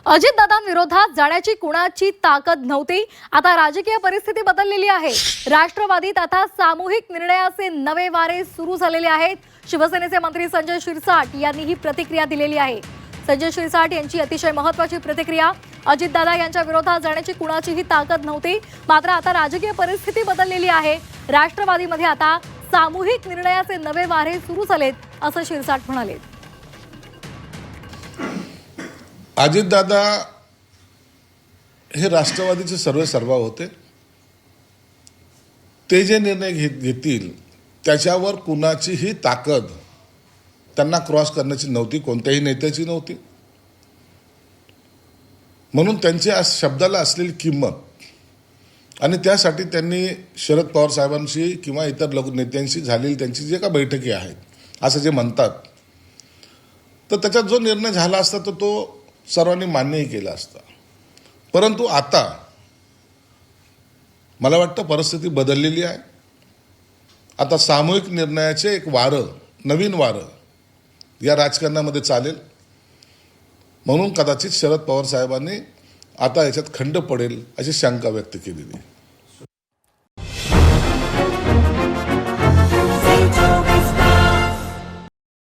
अजितदादांविरोधात जाण्याची कुणाची ताकद नव्हती. आता राजकीय परिस्थिती बदललेली आहे. राष्ट्रवादीत आता सामूहिक निर्णयाचे नवे वारे सुरू झालेले आहेत. शिवसेनेचे मंत्री संजय शिरसाट यांनी ही प्रतिक्रिया दिलेली आहे. संजय शिरसाट यांची अतिशय महत्त्वाची प्रतिक्रिया. अजितदादा यांच्या विरोधात जाण्याची कुणाचीही ताकद नव्हती, मात्र आता राजकीय परिस्थिती बदललेली आहे. राष्ट्रवादीमध्ये आता सामूहिक निर्णयाचे नवे वारे सुरू झालेत, असं शिरसाट म्हणाले. अजितदादा हे राष्ट्रवादीचे सर्वेसर्वा होते. ते जे निर्णय घेतील त्याच्यावर कुणाचीही ताकद त्यांना क्रॉस करण्याची नव्हती, कोणत्याही नेत्याची नव्हती. म्हणून त्यांच्या शब्दाला असलेली किंमत आणि त्यासाठी त्यांनी शरद पवार साहेबांशी किंवा इतर लघु नेत्यांशी झालेली त्यांची जे का बैठकी आहेत असं जे म्हणतात, तर त्याच्यात जो निर्णय झाला असता तर तो सर्वांनी मान्यही केला असता. परंतु आता मला वाटतं परिस्थिती बदललेली आहे. आता सामूहिक निर्णयाचे एक वारं, नवीन वारं या राजकारणामध्ये चालेल. म्हणून कदाचित शरद पवार साहेबांनी आता याच्यात खंड पडेल अशी शंका व्यक्त केलेली आहे.